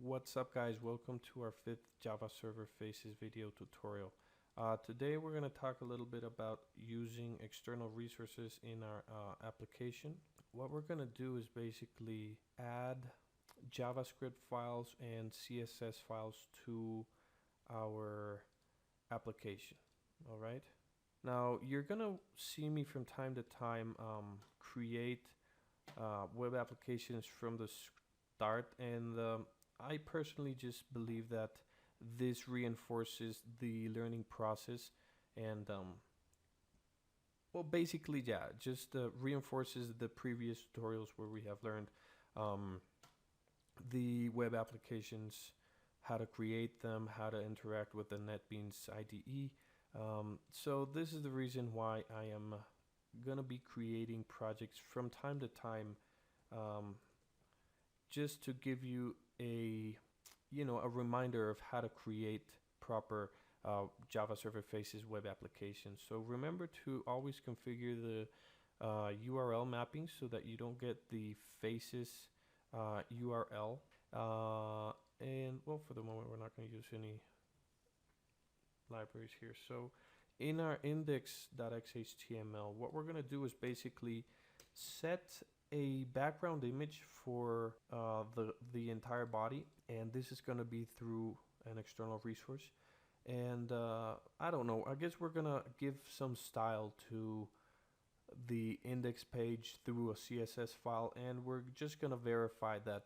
What's up guys, welcome to our 5th Java Server Faces video tutorial. Today we're going to talk a little bit about using external resources in our application. What we're going to do is basically add JavaScript files and CSS files to our application. Alright. Now you're going to see me from time to time create web applications from the start, and I personally just believe that this reinforces the learning process and well, basically, yeah, just reinforces the previous tutorials where we have learned the web applications, how to create them, how to interact with the NetBeans IDE. So this is the reason why I am gonna be creating projects from time to time, just to give you a reminder of how to create proper Java Server Faces web applications. So remember to always configure the URL mapping so that you don't get the faces URL. And well, for the moment, we're not going to use any libraries here. So in our index.xhtml, what we're going to do is basically set a background image for the entire body, and this is going to be through an external resource. And I don't know, I guess we're gonna give some style to the index page through a CSS file, and we're just gonna verify that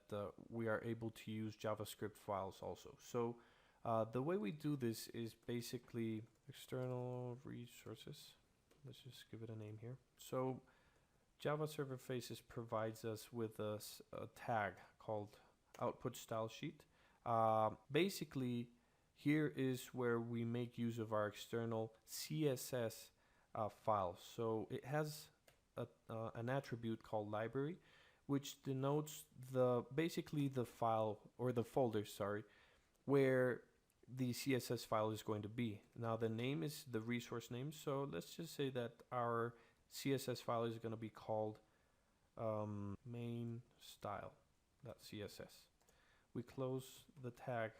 we are able to use JavaScript files also. So the way we do this is basically external resources. Let's just give it a name here. So Java Server Faces provides us with a tag called output style sheet. Basically, here is where we make use of our external CSS files. So it has an attribute called library, which denotes basically the file or the folder, where the CSS file is going to be. Now the name is the resource name, so let's just say that our CSS file is going to be called main style.css. We close the tag.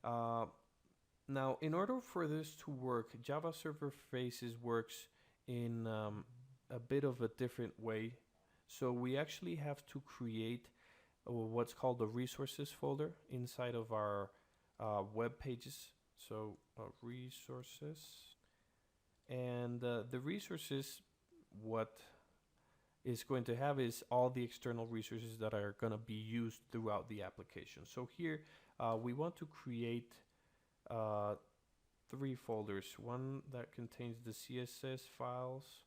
Now, in order for this to work, Java Server Faces works in a bit of a different way. So we actually have to create what's called the resources folder inside of our web pages. So resources, and the resources, what is going to have is all the external resources that are going to be used throughout the application. So here we want to create 3 folders, one that contains the CSS files,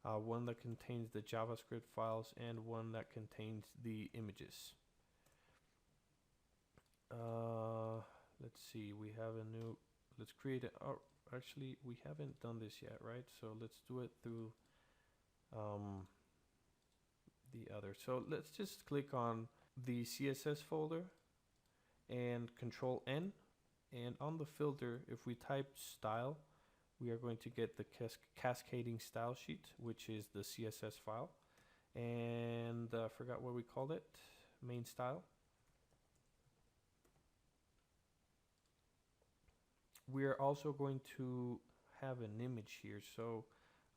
one that contains the JavaScript files, and one that contains the images. Let's see, we have a new, let's create it. Oh, actually we haven't done this yet, right? So let's do it through the other. So let's just click on the CSS folder and Control N, and on the filter, if we type style, we are going to get the cascading style sheet, which is the CSS file, and I forgot what we called it, main style. We are also going to have an image here, so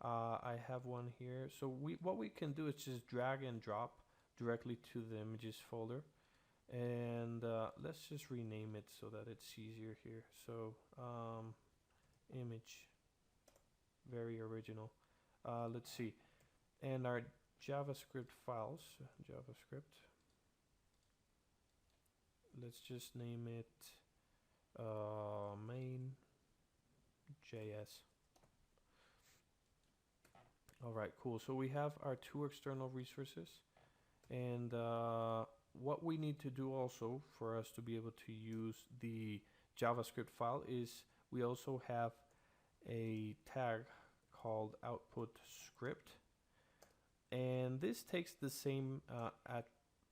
I have one here. So what we can do is just drag and drop directly to the images folder, and let's just rename it so that it's easier here. So image, very original. Let's see, and our JavaScript files, JavaScript, let's just name it main JS. All right, cool. So we have our 2 external resources, and what we need to do also for us to be able to use the JavaScript file is we also have a tag called output script, and this takes the same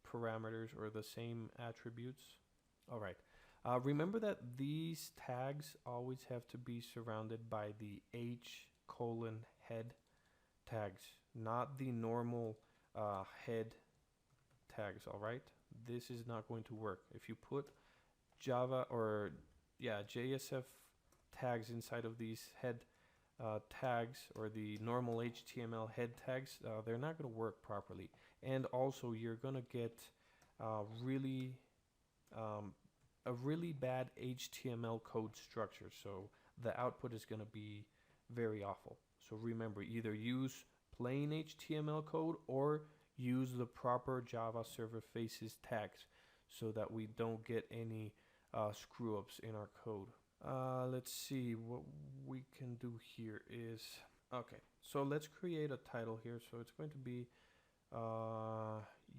parameters or the same attributes. All right. Remember that these tags always have to be surrounded by the h:\head tags, not the normal head tags. All right, this is not going to work. If you put Java or JSF tags inside of these head tags or the normal HTML head tags, they're not going to work properly. And also, you're going to get really a really bad HTML code structure. So the output is going to be very awful. So remember, either use plain HTML code or use the proper Java server faces tags so that we don't get any screw ups in our code. Let's see what we can do here is, okay, so let's create a title here. So it's going to be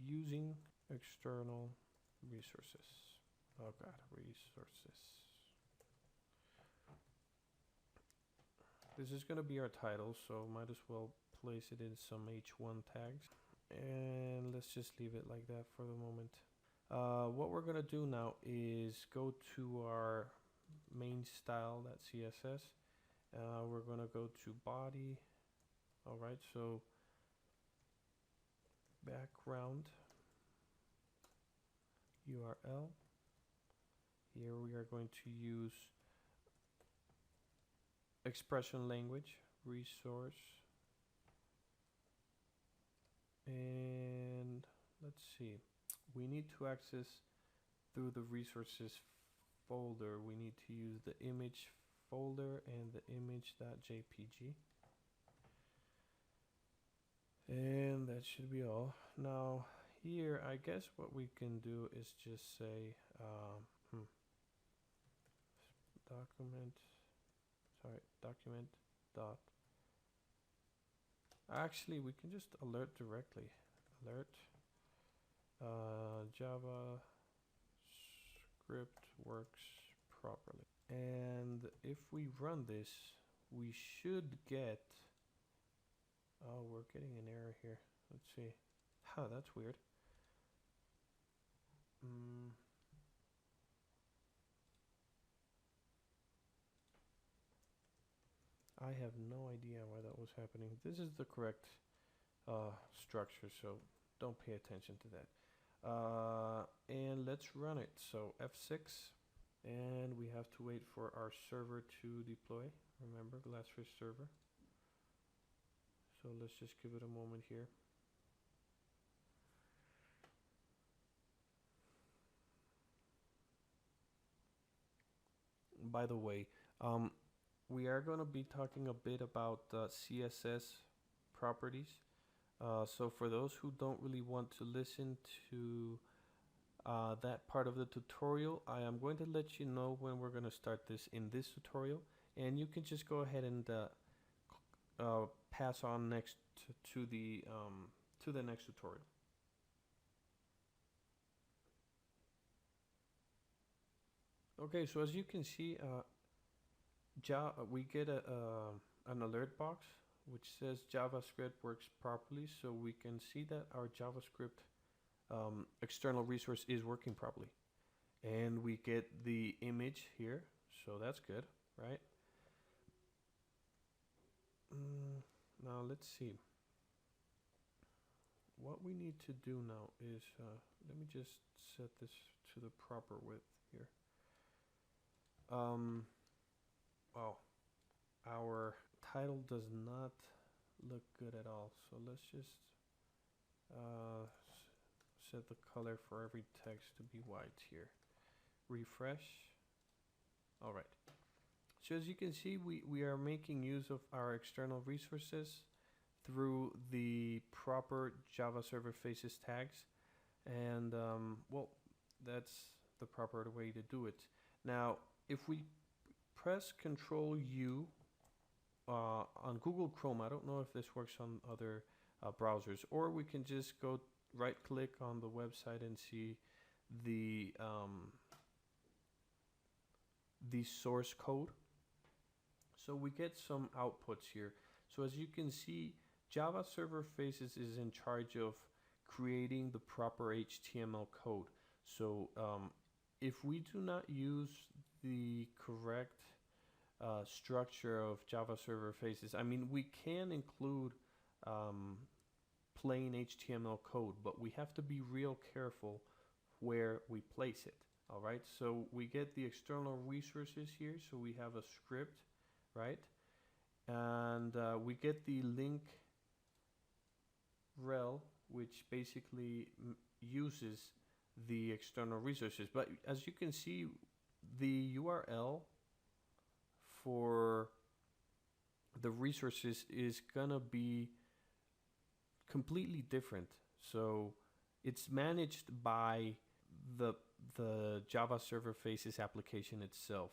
using external resources. Oh god, resources. This is going to be our title, so might as well place it in some h1 tags. And let's just leave it like that for the moment. What we're going to do now is go to our main style.css. We're going to go to body. Alright, so background URL. Here we are going to use expression language resource, and let's see, we need to access through the resources folder. We need to use the image folder and the image.jpg, and that should be all. Now here I guess what we can do is just say document dot, actually we can just alert directly, alert Java script works properly. And if we run this, we should get, oh, we're getting an error here. Let's see. That's weird. I have no idea why that was happening. This is the correct structure, so don't pay attention to that. And let's run it. So F6, and we have to wait for our server to deploy. Remember, Glassfish server. So let's just give it a moment here. By the way, we are going to be talking a bit about CSS properties. So for those who don't really want to listen to that part of the tutorial, I am going to let you know when we're going to start this in this tutorial, and you can just go ahead and pass on next to the next tutorial. Okay, so as you can see, we get an alert box which says JavaScript works properly, so we can see that our JavaScript external resource is working properly. And we get the image here, so that's good, right? Now let's see. What we need to do now is, let me just set this to the proper width here. Oh, our title does not look good at all, so let's just set the color for every text to be white here. Refresh. All right, so as you can see, we are making use of our external resources through the proper Java server faces tags, and well, that's the proper way to do it. Now if we press Control U on Google Chrome, I don't know if this works on other browsers, or we can just go right click on the website and see the source code. So we get some outputs here. So as you can see, Java Server Faces is in charge of creating the proper HTML code. So if we do not use the correct structure of Java Server Faces, I mean, we can include plain HTML code, but we have to be real careful where we place it. All right, so we get the external resources here. So we have a script, right? And we get the link rel, which basically uses the external resources. But as you can see, the URL for the resources is gonna be completely different. So it's managed by the Java Server Faces application itself.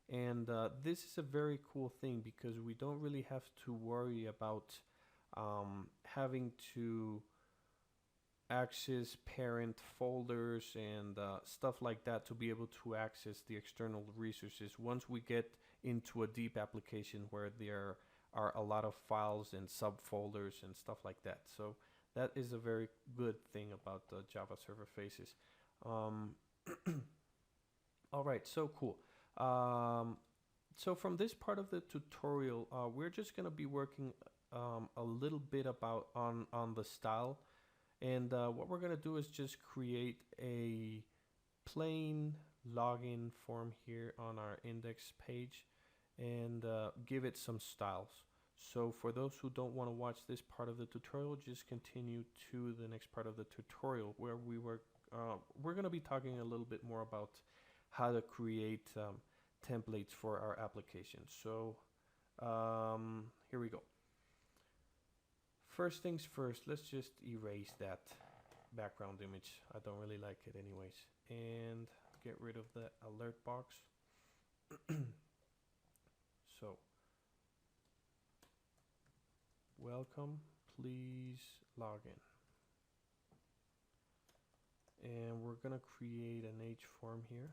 And this is a very cool thing because we don't really have to worry about having to access parent folders and stuff like that to be able to access the external resources once we get into a deep application where there are a lot of files and subfolders and stuff like that. So that is a very good thing about the Java Server Faces. All right, so cool. So from this part of the tutorial, we're just gonna be working a little bit about on the style. And what we're going to do is just create a plain login form here on our index page and give it some styles. So for those who don't want to watch this part of the tutorial, just continue to the next part of the tutorial where we're going to be talking a little bit more about how to create templates for our application. So here we go. First things first, let's just erase that background image. I don't really like it anyways. And get rid of the alert box. So, welcome, please log in. And we're gonna create an H form here.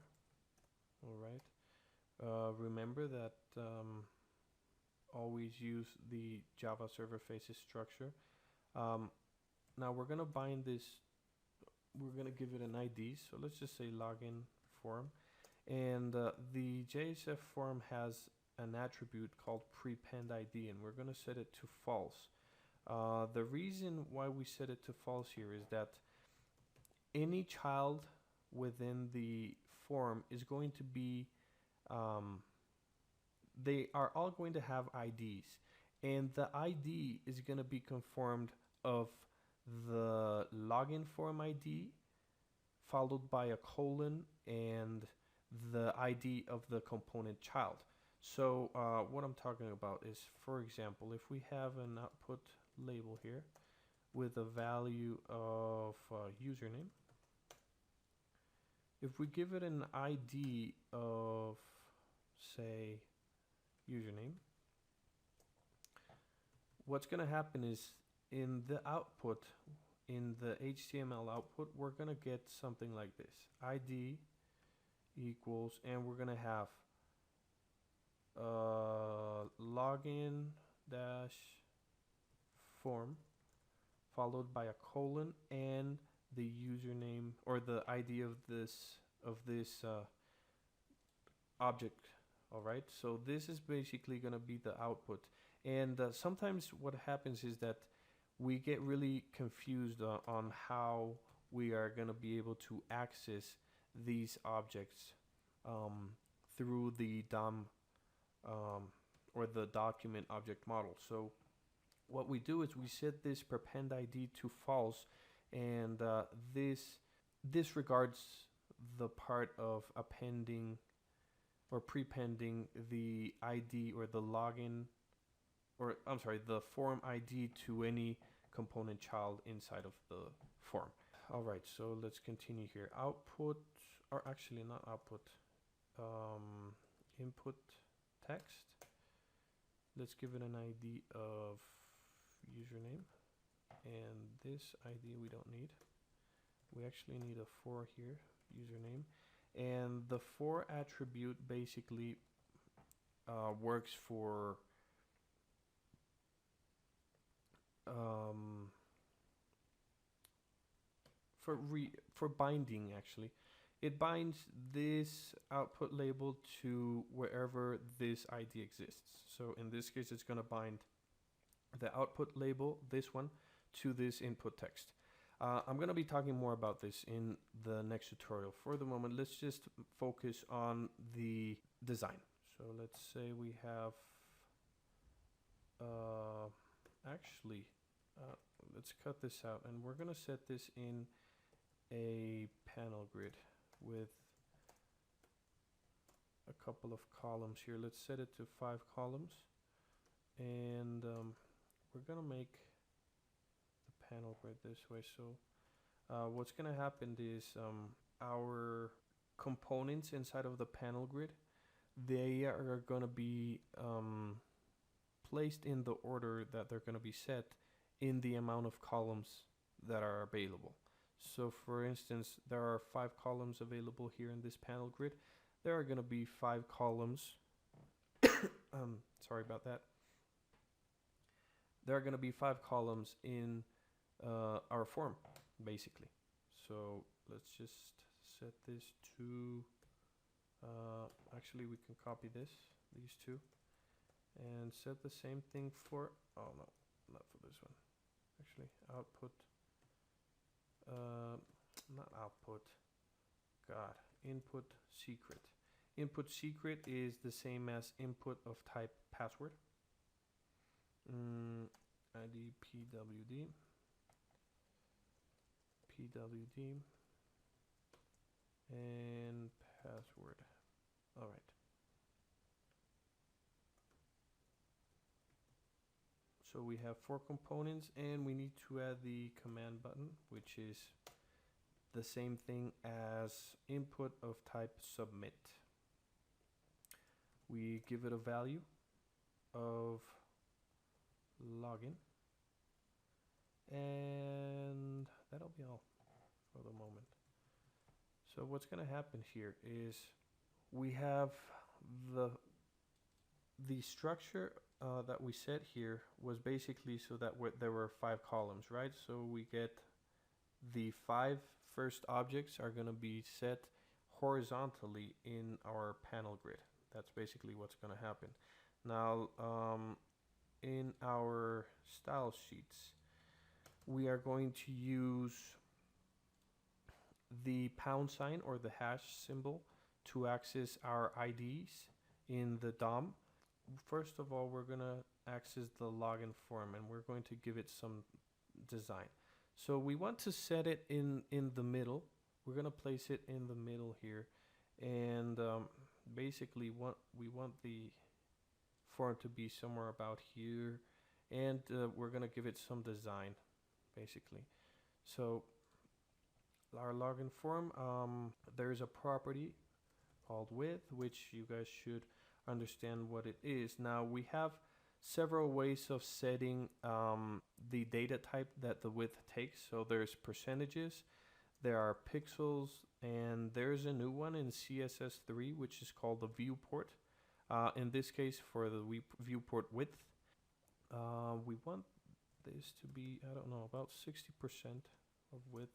All right. Remember that always use the Java Server Faces structure. Now we're gonna bind this, we're gonna give it an ID, so let's just say login form. And the JSF form has an attribute called prepend ID, and we're gonna set it to false. The reason why we set it to false here is that any child within the form is going to be they are all going to have IDs, and the ID is going to be conformed of the login form ID followed by a colon and the ID of the component child. So what I'm talking about is, for example, if we have an output label here with a value of username, if we give it an ID of, say, username, what's going to happen is in the output, in the HTML output, we're going to get something like this. ID equals, and we're going to have login dash form followed by a colon and the username or the ID of this object. All right, so this is basically going to be the output. And sometimes what happens is that we get really confused on how we are going to be able to access these objects through the DOM or the document object model. So what we do is we set this prepend ID to false, and this disregards the part of appending or prepending the ID or the login, or I'm sorry, the form ID to any component child inside of the form. All right, so let's continue here. Output, or actually not output, input text. Let's give it an ID of username, and this ID we don't need. We actually need a for here, username. And the for attribute basically works for binding. Actually, it binds this output label to wherever this ID exists. So in this case, it's going to bind the output label, this one, to this input text. I'm going to be talking more about this in the next tutorial. For the moment, let's just focus on the design. So let's say we have, actually, let's cut this out, and we're going to set this in a panel grid with a couple of columns here. Let's set it to 5 columns, and we're going to make the panel grid this way. So what's going to happen is our components inside of the panel grid, they are going to be placed in the order that they're going to be set in the amount of columns that are available. So for instance, there are 5 columns available here in this panel grid. There are going to be 5 columns. Sorry about that. There are going to be 5 columns in our form, basically. So let's just set this to, actually we can copy these two, and set the same thing for, oh no, not for this one. Actually, output, not output, God, input secret. Input secret is the same as input of type password. ID pwd, and password. All right. So we have 4 components, and we need to add the command button, which is the same thing as input of type submit. We give it a value of login, and that'll be all for the moment. So what's going to happen here is we have the structure that we set here was basically so that there were 5 columns, right? So we get the 5 first objects are going to be set horizontally in our panel grid. That's basically what's going to happen. Now, in our style sheets, we are going to use the pound sign or the hash symbol to access our IDs in the DOM. First of all, we're going to access the login form, and we're going to give it some design. So we want to set it in the middle. We're going to place it in the middle here, and basically we want the form to be somewhere about here, and we're going to give it some design, basically. So our login form, there's a property called width, which you guys should understand what it is. Now we have several ways of setting the data type that the width takes. So there's percentages, there are pixels, and there's a new one in CSS3 which is called the viewport. In this case, for the viewport width, we want this to be, I don't know, about 60% of width.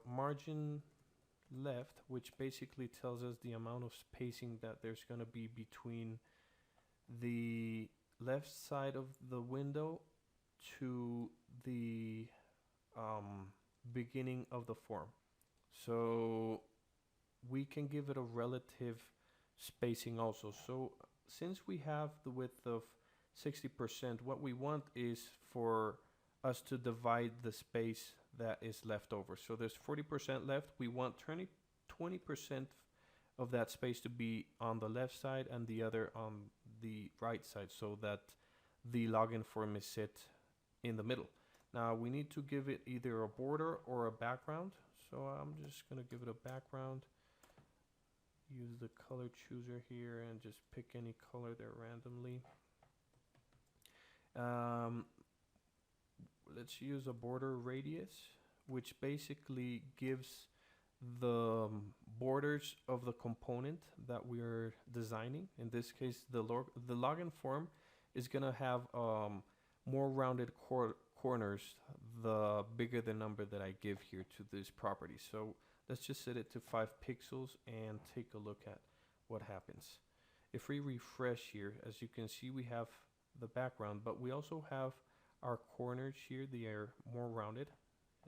Margin left, which basically tells us the amount of spacing that there's going to be between the left side of the window to the beginning of the form. So we can give it a relative spacing also. So since we have the width of 60%, what we want is for us to divide the space that is left over. So there's 40% left. We want 20% of that space to be on the left side and the other on the right side, so that the login form is set in the middle. Now we need to give it either a border or a background. So I'm just going to give it a background. Use the color chooser here and just pick any color there randomly. Let's use a border radius, which basically gives the borders of the component that we are designing. In this case, the login form is going to have more rounded corners the bigger the number that I give here to this property. So let's just set it to 5 pixels and take a look at what happens. If we refresh here, as you can see, we have the background, but we also have our corners here. They are more rounded.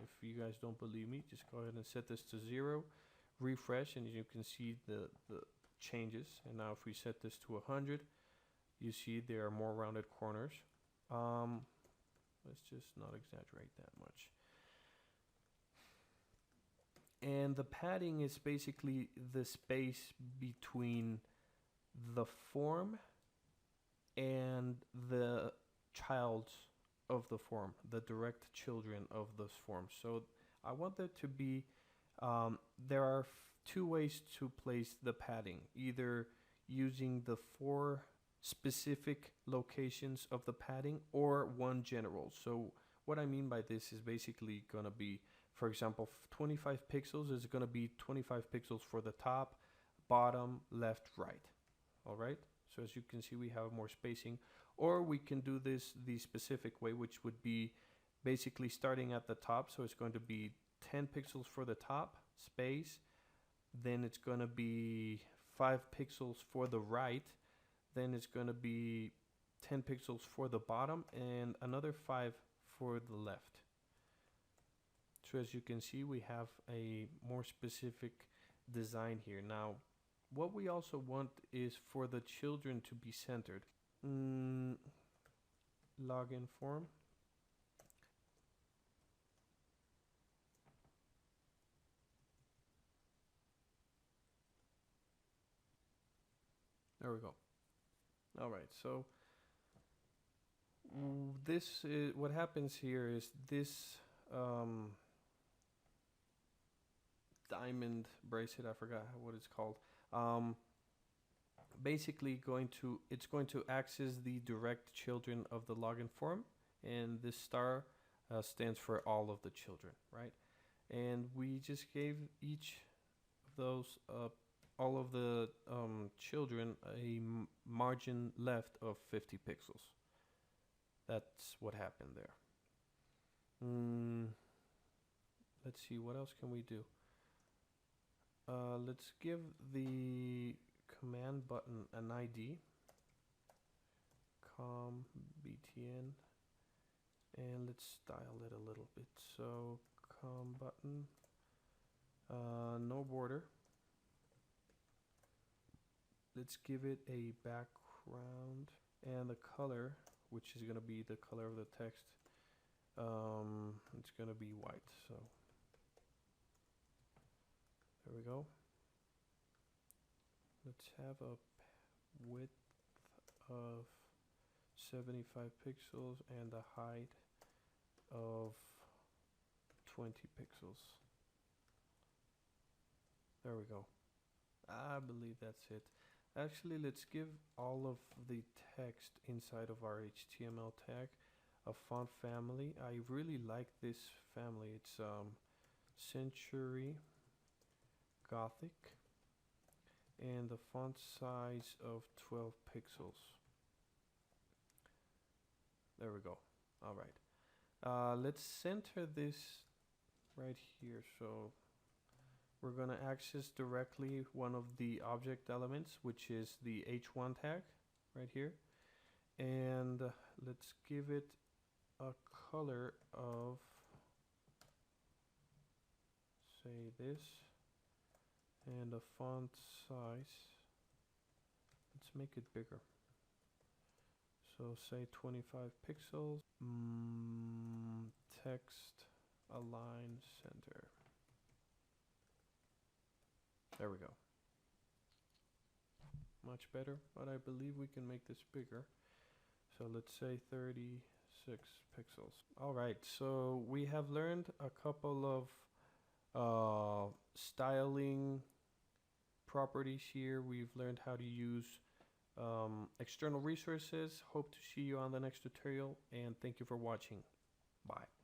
If you guys don't believe me, just go ahead and set this to 0, refresh, and you can see the changes. And now if we set this to 100, you see there are more rounded corners. Let's just not exaggerate that much. And the padding is basically the space between the form and the child of the form, the direct children of this form. So I want there to be, there are two ways to place the padding, either using the 4 specific locations of the padding or one general. So what I mean by this is basically going to be, for example, 25 pixels is going to be 25 pixels for the top, bottom, left, right. All right. So as you can see, we have more spacing, or we can do this the specific way, which would be basically starting at the top. So it's going to be 10 pixels for the top space. Then it's going to be 5 pixels for the right. Then it's going to be 10 pixels for the bottom and another 5 for the left. So as you can see, we have a more specific design here. Now, what we also want is for the children to be centered. Login form. There we go. All right, so this is what happens here is this diamond bracelet, I forgot what it's called, basically it's going to access the direct children of the login form, and this star stands for all of the children, right? And we just gave each of those all of the children a margin left of 50 pixels. That's what happened there. Let's see, what else can we do? Let's give the command button an ID, com btn, and let's style it a little bit. So com button, no border. Let's give it a background, and the color, which is going to be the color of the text, it's going to be white. So there we go. Let's have a width of 75 pixels and a height of 20 pixels. There we go. I believe that's it. Actually, let's give all of the text inside of our HTML tag a font family. I really like this family. It's Century Gothic, and the font size of 12 pixels. There we go. All right. Let's center this right here. So we're going to access directly one of the object elements, which is the h1 tag right here. And let's give it a color of, say, this. And a font size, let's make it bigger. So say 25 pixels, text align center. There we go. Much better, but I believe we can make this bigger. So let's say 36 pixels. All right, so we have learned a couple of styling properties here. We've learned how to use external resources. Hope to see you on the next tutorial, and thank you for watching. Bye.